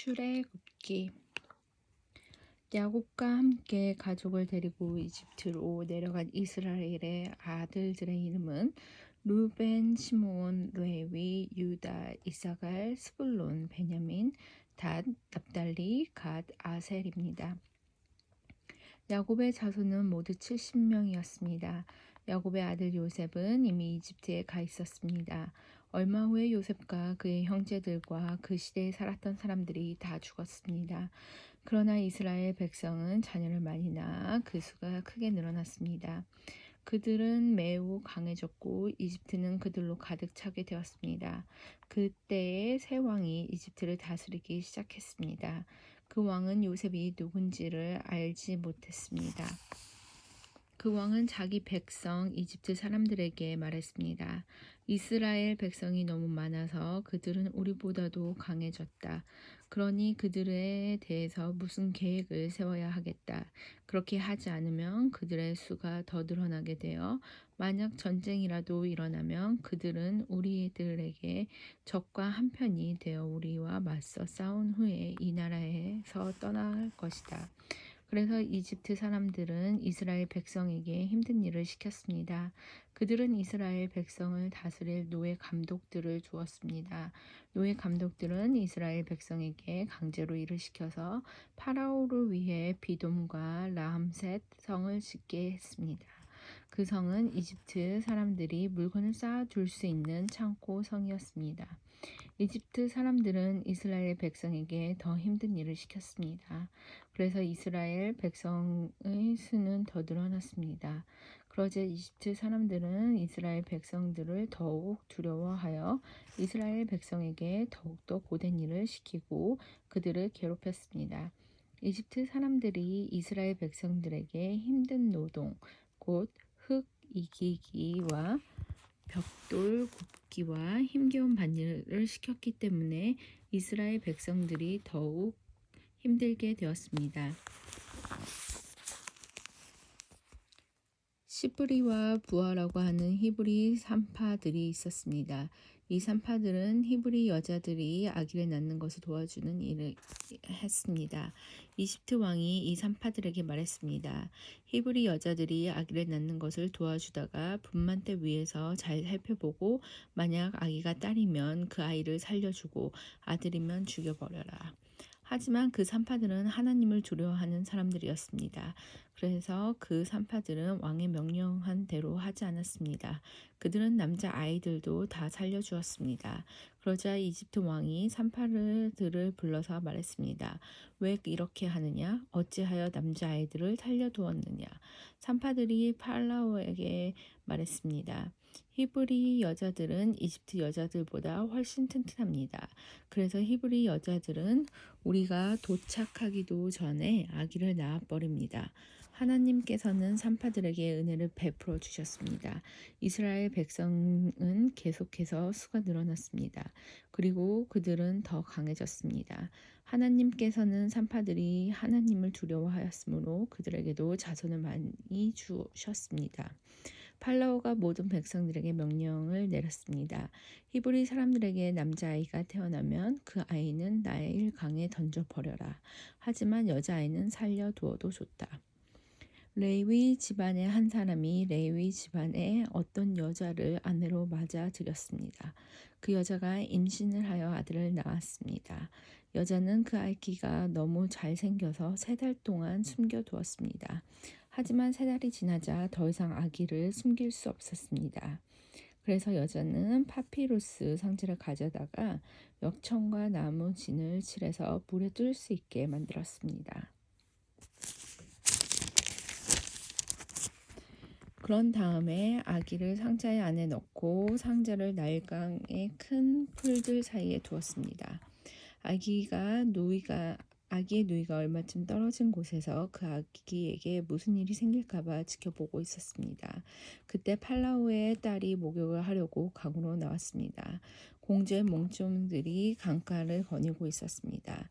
출애굽기. 야곱과 함께 가족을 데리고 이집트로 내려간 이스라엘의 아들들의 이름은 루벤, 시므온, 레위, 유다, 이사갈, 스불론, 베냐민, 단, 납달리, 갓, 아셀입니다. 야곱의 자손은 모두 70명이었습니다. 야곱의 아들 요셉은 이미 이집트에 가 있었습니다. 얼마 후에 요셉과 그의 형제들과 그 시대에 살았던 사람들이 다 죽었습니다. 그러나 이스라엘 백성은 자녀를 많이 낳아 그 수가 크게 늘어났습니다. 그들은 매우 강해졌고 이집트는 그들로 가득 차게 되었습니다. 그때에 새 왕이 이집트를 다스리기 시작했습니다. 그 왕은 요셉이 누군지를 알지 못했습니다. 그 왕은 자기 백성 이집트 사람들에게 말했습니다. 이스라엘 백성이 너무 많아서 그들은 우리보다도 강해졌다. 그러니 그들에 대해서 무슨 계획을 세워야 하겠다. 그렇게 하지 않으면 그들의 수가 더 늘어나게 되어 만약 전쟁이라도 일어나면 그들은 우리들에게 적과 한편이 되어 우리와 맞서 싸운 후에 이 나라에서 떠날 것이다. 그래서 이집트 사람들은 이스라엘 백성에게 힘든 일을 시켰습니다. 그들은 이스라엘 백성을 다스릴 노예 감독들을 주었습니다. 노예 감독들은 이스라엘 백성에게 강제로 일을 시켜서 파라오를 위해 비돔과 라함셋 성을 짓게 했습니다. 그 성은 이집트 사람들이 물건을 쌓아둘 수 있는 창고 성이었습니다. 이집트 사람들은 이스라엘 백성에게 더 힘든 일을 시켰습니다. 그래서 이스라엘 백성의 수는 더 늘어났습니다. 그러자 이집트 사람들은 이스라엘 백성들을 더욱 두려워하여 이스라엘 백성에게 더욱더 고된 일을 시키고 그들을 괴롭혔습니다. 이집트 사람들이 이스라엘 백성들에게 힘든 노동, 곧 흙 이기기와 벽돌 굽기와 힘겨운 밭일을 시켰기 때문에 이스라엘 백성들이 더욱 힘들게 되었습니다. 시브리와 부하라고 하는 히브리 산파들이 있었습니다. 이 산파들은 히브리 여자들이 아기를 낳는 것을 도와주는 일을 했습니다. 이집트 왕이 이 산파들에게 말했습니다. 히브리 여자들이 아기를 낳는 것을 도와주다가 분만대 위에서 잘 살펴보고 만약 아기가 딸이면 그 아이를 살려주고 아들이면 죽여버려라. 하지만 그 산파들은 하나님을 두려워하는 사람들이었습니다. 그래서 그 산파들은 왕의 명령한 대로 하지 않았습니다. 그들은 남자 아이들도 다 살려주었습니다. 그러자 이집트 왕이 산파들을 불러서 말했습니다. 왜 이렇게 하느냐? 어찌하여 남자 아이들을 살려두었느냐? 산파들이 파라오에게 말했습니다. 히브리 여자들은 이집트 여자들보다 훨씬 튼튼합니다. 그래서 히브리 여자들은 우리가 도착하기도 전에 아기를 낳아버립니다. 하나님께서는 산파들에게 은혜를 베풀어 주셨습니다. 이스라엘 백성은 계속해서 수가 늘어났습니다. 그리고 그들은 더 강해졌습니다. 하나님께서는 산파들이 하나님을 두려워하였으므로 그들에게도 자손을 많이 주셨습니다. 팔라오가 모든 백성들에게 명령을 내렸습니다. 히브리 사람들에게 남자아이가 태어나면 그 아이는 나일 강에 던져버려라. 하지만 여자아이는 살려두어도 좋다. 레위 집안의 한 사람이 레위 집안의 어떤 여자를 아내로 맞아들였습니다. 그 여자가 임신을 하여 아들을 낳았습니다. 여자는 그 아기가 너무 잘생겨서 3달 동안 숨겨두었습니다. 하지만 3달이 지나자 더 이상 아기를 숨길 수 없었습니다. 그래서 여자는 파피루스 상자를 가져다가 역청과 나무 진을 칠해서 물에 뜰 수 있게 만들었습니다. 그런 다음에 아기를 상자에 안에 넣고 상자를 날강의 큰 풀들 사이에 두었습니다. 아기의 누이가 얼마쯤 떨어진 곳에서 그 아기에게 무슨 일이 생길까봐 지켜보고 있었습니다. 그때 팔라오의 딸이 목욕을 하려고 강으로 나왔습니다. 공주의 몸종들이 강가를 거니고 있었습니다.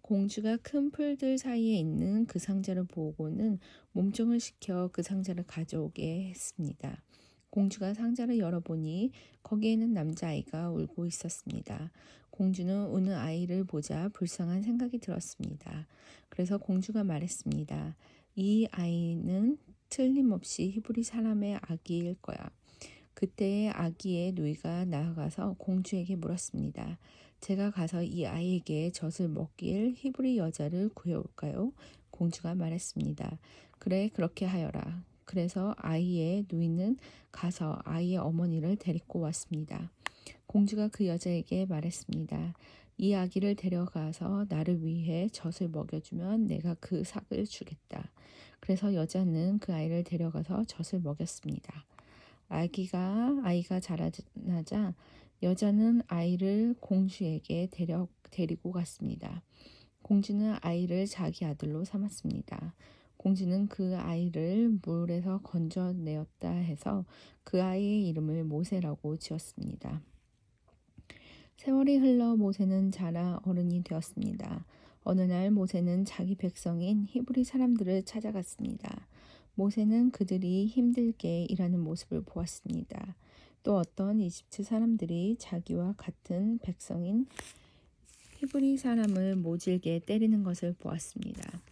공주가 큰 풀들 사이에 있는 그 상자를 보고는 몸종을 시켜 그 상자를 가져오게 했습니다. 공주가 상자를 열어보니 거기에는 남자아이가 울고 있었습니다. 공주는 우는 아이를 보자 불쌍한 생각이 들었습니다. 그래서 공주가 말했습니다. 이 아이는 틀림없이 히브리 사람의 아기일 거야. 그때의 아기의 누이가 나아가서 공주에게 물었습니다. 제가 가서 이 아이에게 젖을 먹일 히브리 여자를 구해올까요? 공주가 말했습니다. 그래, 그렇게 하여라. 그래서 아이의 누이는 가서 아이의 어머니를 데리고 왔습니다. 공주가 그 여자에게 말했습니다. 이 아기를 데려가서 나를 위해 젖을 먹여주면 내가 그 삭을 주겠다. 그래서 여자는 그 아이를 데려가서 젖을 먹였습니다. 아이가 자라나자 여자는 아이를 공주에게 데리고 갔습니다. 공주는 아이를 자기 아들로 삼았습니다. 공주는 그 아이를 물에서 건져내었다 해서 그 아이의 이름을 모세라고 지었습니다. 세월이 흘러 모세는 자라 어른이 되었습니다. 어느 날 모세는 자기 백성인 히브리 사람들을 찾아갔습니다. 모세는 그들이 힘들게 일하는 모습을 보았습니다. 또 어떤 이집트 사람들이 자기와 같은 백성인 히브리 사람을 모질게 때리는 것을 보았습니다.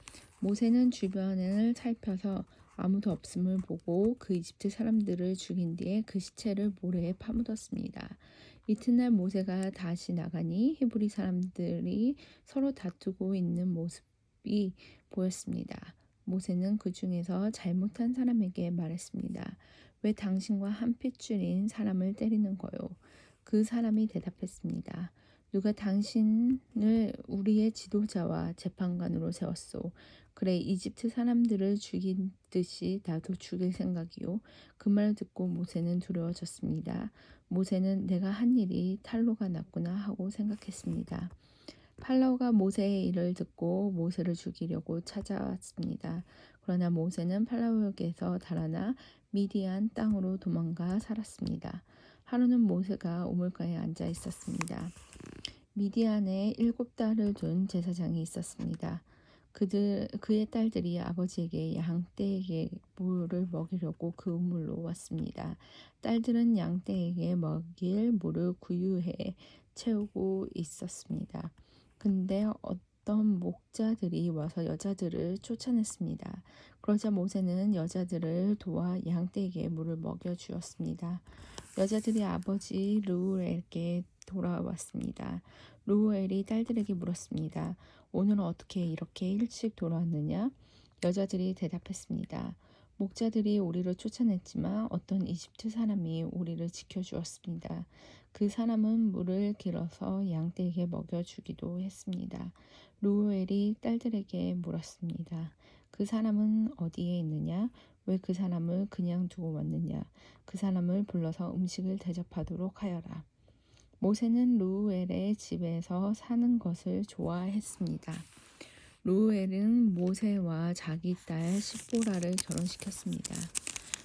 모세는 주변을 살펴서 아무도 없음을 보고 그 이집트 사람들을 죽인 뒤에 그 시체를 모래에 파묻었습니다. 이튿날 모세가 다시 나가니 히브리 사람들이 서로 다투고 있는 모습이 보였습니다. 모세는 그 중에서 잘못한 사람에게 말했습니다. 왜 당신과 한 핏줄인 사람을 때리는 거요? 그 사람이 대답했습니다. 누가 당신을 우리의 지도자와 재판관으로 세웠소? 그래, 이집트 사람들을 죽인 듯이 나도 죽일 생각이요. 그 말을 듣고 모세는 두려워졌습니다. 모세는 내가 한 일이 탈로가 났구나 하고 생각했습니다. 팔라오가 모세의 일을 듣고 모세를 죽이려고 찾아왔습니다. 그러나 모세는 팔라오에게서 달아나 미디안 땅으로 도망가 살았습니다. 하루는 모세가 우물가에 앉아 있었습니다. 미디안에 7딸을 둔 제사장이 있었습니다. 그의 딸들이 아버지에게 양떼에게 물을 먹이려고 그 우물로 왔습니다. 딸들은 양떼에게 먹일 물을 구유해 채우고 있었습니다. 근데 어떤 목자들이 와서 여자들을 쫓아냈습니다. 그러자 모세는 여자들을 도와 양떼에게 물을 먹여주었습니다. 여자들이 아버지 르우엘에게 돌아왔습니다. 르우엘이 딸들에게 물었습니다. 오늘은 어떻게 이렇게 일찍 돌아왔느냐? 여자들이 대답했습니다. 목자들이 우리를 쫓아냈지만 어떤 이집트 사람이 우리를 지켜주었습니다. 그 사람은 물을 길어서 양떼에게 먹여주기도 했습니다. 르우엘이 딸들에게 물었습니다. 그 사람은 어디에 있느냐? 왜 그 사람을 그냥 두고 왔느냐? 그 사람을 불러서 음식을 대접하도록 하여라. 모세는 르우엘의 집에서 사는 것을 좋아했습니다. 르우엘은 모세와 자기 딸 십보라를 결혼시켰습니다.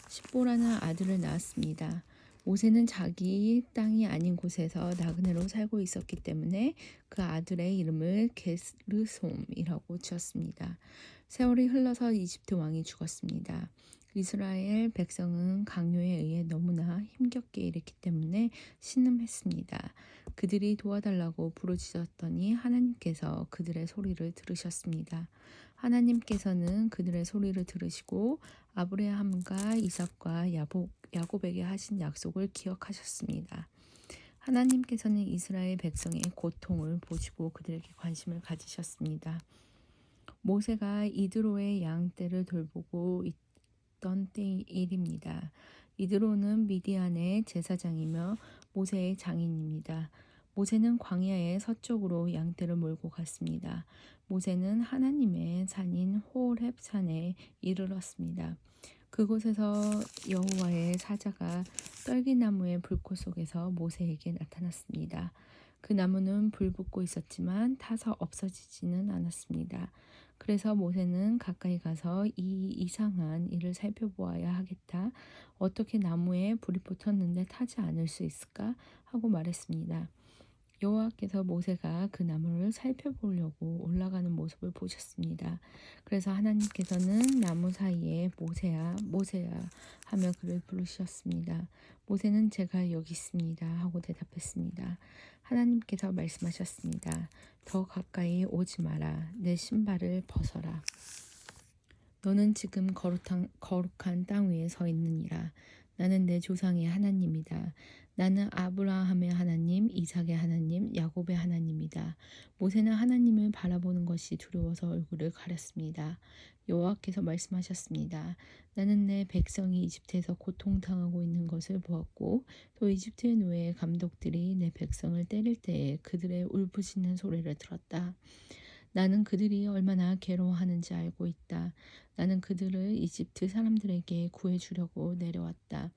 십보라는 아들을 낳았습니다. 모세는 자기 땅이 아닌 곳에서 나그네로 살고 있었기 때문에 그 아들의 이름을 게르솜이라고 지었습니다. 세월이 흘러서 이집트 왕이 죽었습니다. 이스라엘 백성은 강요에 의해 너무나 힘겹게 일했기 때문에 신음했습니다. 그들이 도와달라고 부르짖었더니 하나님께서 그들의 소리를 들으셨습니다. 하나님께서는 그들의 소리를 들으시고 아브라함과 이삭과 야곱에게 하신 약속을 기억하셨습니다. 하나님께서는 이스라엘 백성의 고통을 보시고 그들에게 관심을 가지셨습니다. 모세가 이드로의 양떼를 돌보고 있던 때일입니다. 이드로는 미디안의 제사장이며 모세의 장인입니다. 모세는 광야의 서쪽으로 양떼를 몰고 갔습니다. 모세는 하나님의 산인 호렙 산에 이르렀습니다. 그곳에서 여호와의 사자가 떨기나무의 불꽃 속에서 모세에게 나타났습니다. 그 나무는 불 붙고 있었지만 타서 없어지지는 않았습니다. 그래서 모세는 가까이 가서 이 이상한 일을 살펴보아야 하겠다. 어떻게 나무에 불이 붙었는데 타지 않을 수 있을까? 하고 말했습니다. 여호와께서 모세가 그 나무를 살펴보려고 올라가는 모습을 보셨습니다. 그래서 하나님께서는 나무 사이에 모세야, 모세야 하며 그를 부르셨습니다. 모세는 제가 여기 있습니다 하고 대답했습니다. 하나님께서 말씀하셨습니다. 더 가까이 오지 마라. 내 신발을 벗어라. 너는 지금 거룩한 땅 위에 서 있느니라. 나는 내 조상의 하나님이다. 나는 아브라함의 하나님, 이삭의 하나님, 야곱의 하나님이다. 모세는 하나님을 바라보는 것이 두려워서 얼굴을 가렸습니다. 여호와께서 말씀하셨습니다. 나는 내 백성이 이집트에서 고통당하고 있는 것을 보았고 또 이집트의 노예 감독들이 내 백성을 때릴 때에 그들의 울부짖는 소리를 들었다. 나는 그들이 얼마나 괴로워하는지 알고 있다. 나는 그들을 이집트 사람들에게 구해주려고 내려왔다.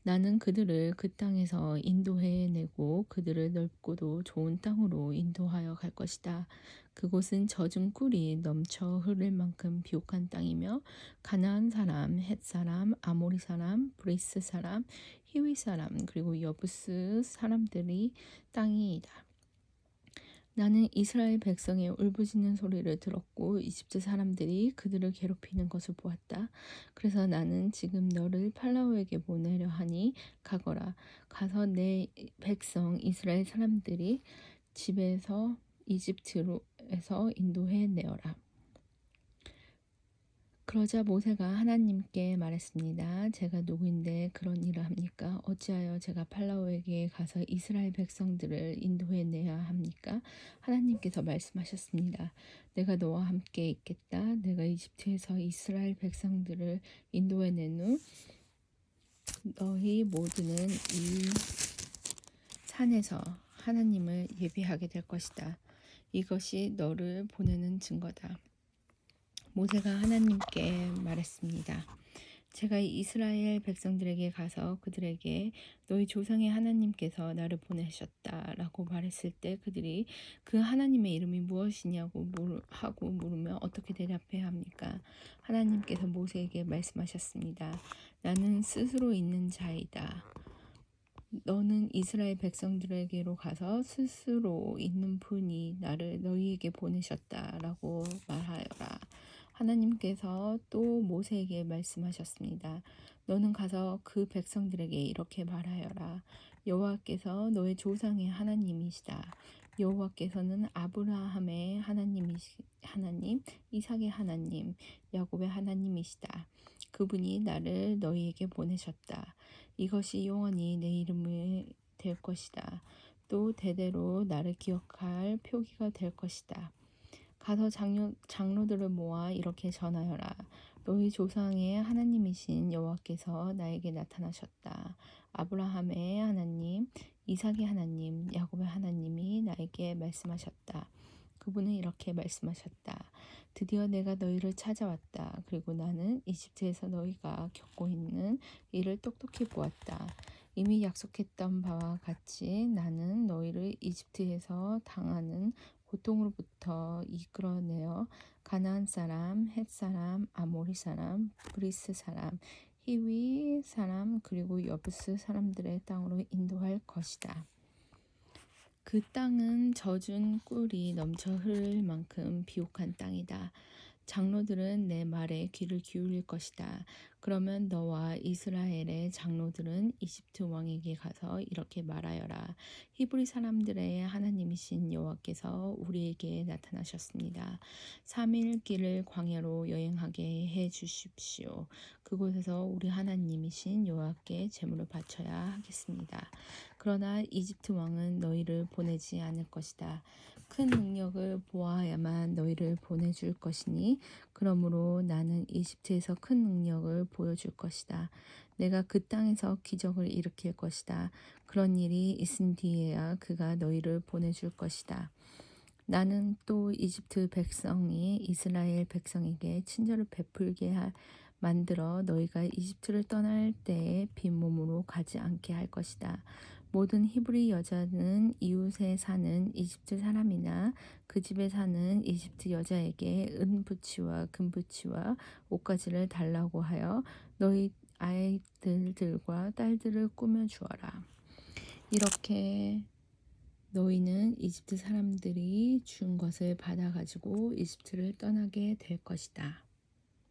나는 그들을 그 땅에서 인도해내고 그들을 넓고도 좋은 땅으로 인도하여 갈 것이다. 그곳은 젖은 꿀이 넘쳐 흐를 만큼 비옥한 땅이며 가나안 사람, 헷 사람, 아모리 사람, 브리스 사람, 히위 사람 그리고 여부스 사람들이 땅이다. 나는 이스라엘 백성의 울부짖는 소리를 들었고 이집트 사람들이 그들을 괴롭히는 것을 보았다. 그래서 나는 지금 너를 팔라오에게 보내려 하니 가거라. 가서 내 백성 이스라엘 사람들이 집에서 이집트로에서 인도해 내어라. 그러자 모세가 하나님께 말했습니다. 제가 누구인데 그런 일을 합니까? 어찌하여 제가 팔라오에게 가서 이스라엘 백성들을 인도해내야 합니까? 하나님께서 말씀하셨습니다. 내가 너와 함께 있겠다. 내가 이집트에서 이스라엘 백성들을 인도해낸 후 너희 모두는 이 산에서 하나님을 예비하게 될 것이다. 이것이 너를 보내는 증거다. 모세가 하나님께 말했습니다. 제가 이스라엘 백성들에게 가서 그들에게 너희 조상의 하나님께서 나를 보내셨다라고 말했을 때 그들이 그 하나님의 이름이 무엇이냐고 하고 물으면 어떻게 대답해야 합니까? 하나님께서 모세에게 말씀하셨습니다. 나는 스스로 있는 자이다. 너는 이스라엘 백성들에게로 가서 스스로 있는 분이 나를 너희에게 보내셨다라고 말하여라. 하나님께서 또 모세에게 말씀하셨습니다. 너는 가서 그 백성들에게 이렇게 말하여라. 여호와께서 너의 조상의 하나님이시다. 여호와께서는 아브라함의 하나님, 이삭의 하나님, 야곱의 하나님이시다. 그분이 나를 너희에게 보내셨다. 이것이 영원히 내 이름이 될 것이다. 또 대대로 나를 기억할 표기가 될 것이다. 가서 장로들을 모아 이렇게 전하여라. 너희 조상의 하나님이신 여호와께서 나에게 나타나셨다. 아브라함의 하나님, 이삭의 하나님, 야곱의 하나님이 나에게 말씀하셨다. 그분은 이렇게 말씀하셨다. 드디어 내가 너희를 찾아왔다. 그리고 나는 이집트에서 너희가 겪고 있는 일을 똑똑히 보았다. 이미 약속했던 바와 같이 나는 너희를 이집트에서 당하는 고통으로부터 이끌어내어 가나안 사람, 헷 사람, 아모리 사람, 브리스 사람, 히위 사람 그리고 여부스 사람들의 땅으로 인도할 것이다. 그 땅은 젖은 꿀이 넘쳐 흐를 만큼 비옥한 땅이다. 장로들은 내 말에 귀를 기울일 것이다. 그러면 너와 이스라엘의 장로들은 이집트 왕에게 가서 이렇게 말하여라. 히브리 사람들의 하나님이신 여호와께서 우리에게 나타나셨습니다. 3일 길을 광야로 여행하게 해 주십시오. 그곳에서 우리 하나님이신 여호와께 제물을 바쳐야 하겠습니다. 그러나 이집트 왕은 너희를 보내지 않을 것이다. 큰 능력을 보아야만 너희를 보내줄 것이니 그러므로 나는 이집트에서 큰 능력을 보여줄 것이다. 내가 그 땅에서 기적을 일으킬 것이다. 그런 일이 있은 뒤에야 그가 너희를 보내줄 것이다. 나는 또 이집트 백성이 이스라엘 백성에게 친절을 베풀게 만들어 너희가 이집트를 떠날 때에 빈몸으로 가지 않게 할 것이다. 모든 히브리 여자는 이웃에 사는 이집트 사람이나 그 집에 사는 이집트 여자에게 은부치와 금부치와 옷가지를 달라고 하여 너희 아이들과 딸들을 꾸며 주어라. 이렇게 너희는 이집트 사람들이 준 것을 받아 가지고 이집트를 떠나게 될 것이다.